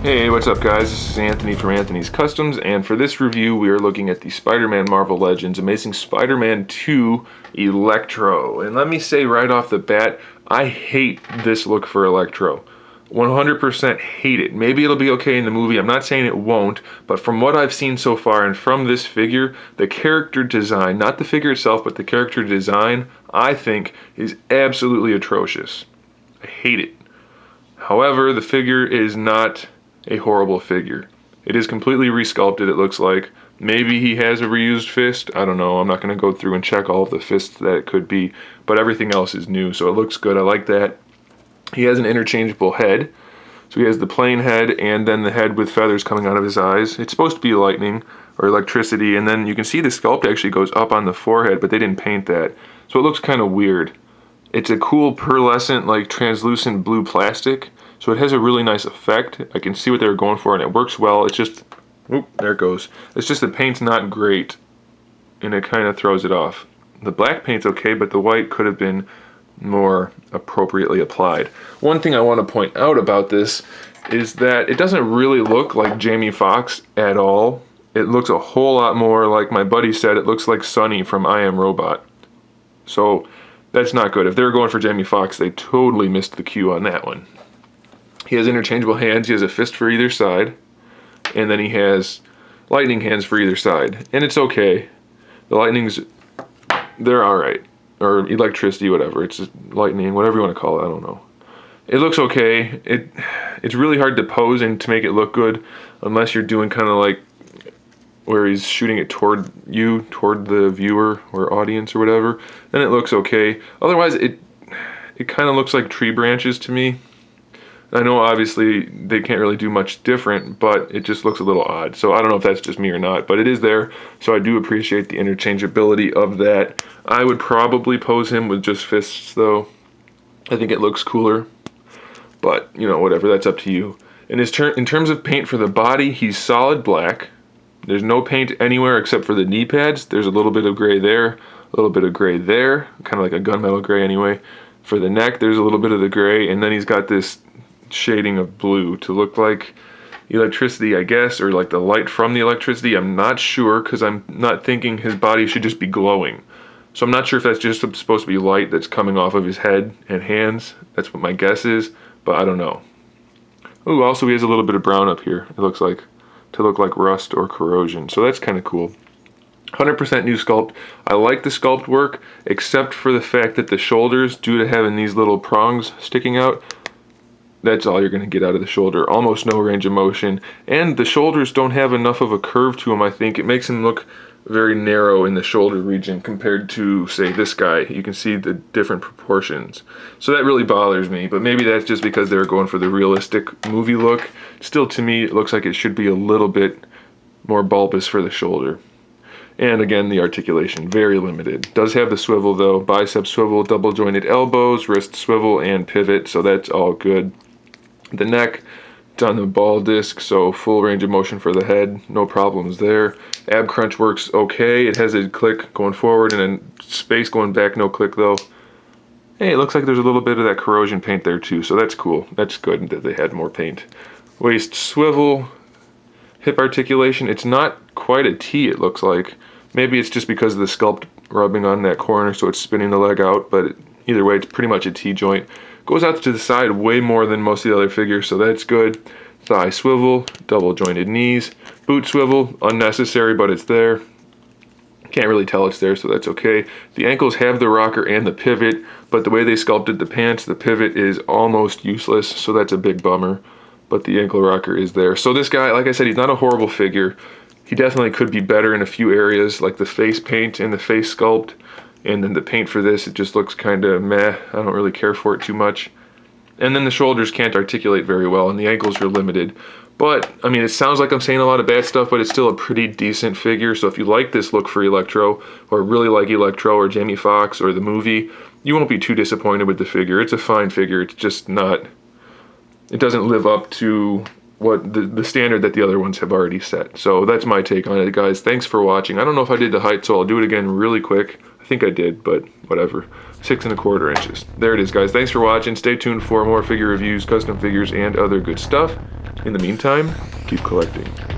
Hey, what's up guys? This is Anthony from Anthony's Customs, and for this review we are looking at the Spider-Man Marvel Legends Amazing Spider-Man 2 Electro. And let me say right off the bat, I hate this look for Electro. 100% hate it. Maybe it'll be okay in the movie, I'm not saying it won't, but from what I've seen so far and from this figure, the character design, not the figure itself, but the character design, I think is absolutely atrocious. I hate it. However, the figure is not a horrible figure. It is completely resculpted, it looks like. Maybe he has a reused fist, I don't know. I'm not going to go through and check all of the fists that it could be, but everything else is new, so it looks good. I like that. He has an interchangeable head. So he has the plain head and then the head with feathers coming out of his eyes. It's supposed to be lightning or electricity, and then you can see the sculpt actually goes up on the forehead, but they didn't paint that. So it looks kind of weird. It's a cool pearlescent, like translucent blue plastic. So it has a really nice effect. I can see what they were going for and it works well. It's just, oop, there it goes. It's just the paint's not great and it kind of throws it off. The black paint's okay, but the white could have been more appropriately applied. One thing I want to point out about this is that it doesn't really look like Jamie Foxx at all. It looks a whole lot more like my buddy said, it looks like Sonny from I Am Robot. So that's not good. If they were going for Jamie Foxx, they totally missed the cue on that one. He has interchangeable hands, he has a fist for either side, and then he has lightning hands for either side. And it's okay. The lightnings, they're alright. Or electricity, whatever. It's just lightning, whatever you want to call it, I don't know. It looks okay. It's really hard to pose and to make it look good unless you're doing kind of like where he's shooting it toward you, toward the viewer or audience or whatever. Then it looks okay. Otherwise, it kind of looks like tree branches to me. I know obviously they can't really do much different, but it just looks a little odd. So I don't know if that's just me or not, but it is there. So I do appreciate the interchangeability of that. I would probably pose him with just fists though. I think it looks cooler, but you know, whatever, that's up to you. In terms of paint for the body, he's solid black. There's no paint anywhere except for the knee pads. There's a little bit of gray there, a little bit of gray there, kind of like a gunmetal gray anyway. For the neck, there's a little bit of the gray, and then he's got this shading of blue to look like electricity, I guess, or like the light from the electricity. I'm not sure because I'm not thinking his body should just be glowing. So I'm not sure if that's just supposed to be light that's coming off of his head and hands. That's what my guess is, but I don't know. Ooh, also he has a little bit of brown up here. It looks like, to look like rust or corrosion. So that's kind of cool. 100% new sculpt. I like the sculpt work, except for the fact that the shoulders, due to having these little prongs sticking out, that's all you're going to get out of the shoulder. Almost no range of motion. And the shoulders don't have enough of a curve to them, I think. It makes him look very narrow in the shoulder region compared to, say, this guy. You can see the different proportions. So that really bothers me. But maybe that's just because they were going for the realistic movie look. Still, to me, it looks like it should be a little bit more bulbous for the shoulder. And again, the articulation, very limited. Does have the swivel though. Bicep swivel, double jointed elbows, wrist swivel, and pivot. So that's all good. The neck, it's on the ball disc, so full range of motion for the head, no problems there. Ab crunch works okay. It has a click going forward and then space going back, no click though. Hey, it looks like there's a little bit of that corrosion paint there too, so that's cool. That's good that they had more paint. Waist swivel, hip articulation, it's not quite a T, it looks like. Maybe it's just because of the sculpt rubbing on that corner, so it's spinning the leg out, but either way, it's pretty much a T joint. Goes out to the side way more than most of the other figures, so that's good. Thigh swivel, double jointed knees. Boot swivel, unnecessary, but it's there. Can't really tell it's there, so that's okay. The ankles have the rocker and the pivot, but the way they sculpted the pants, the pivot is almost useless, so that's a big bummer. But the ankle rocker is there. So this guy, like I said, he's not a horrible figure. He definitely could be better in a few areas, like the face paint and the face sculpt. And then the paint for this, it just looks kind of meh. I don't really care for it too much. And then the shoulders can't articulate very well, and the ankles are limited. But, I mean, it sounds like I'm saying a lot of bad stuff, but it's still a pretty decent figure. So if you like this look for Electro, or really like Electro or Jamie Foxx or the movie, you won't be too disappointed with the figure. It's a fine figure. It's just not, it doesn't live up to what the standard that the other ones have already set. So that's my take on it, guys. Thanks for watching. I don't know if I did the height, so I'll do it again really quick. I think I did, but whatever. 6 1/4 inches. There it is, guys. Thanks for watching. Stay tuned for more figure reviews, custom figures, and other good stuff. In the meantime, keep collecting.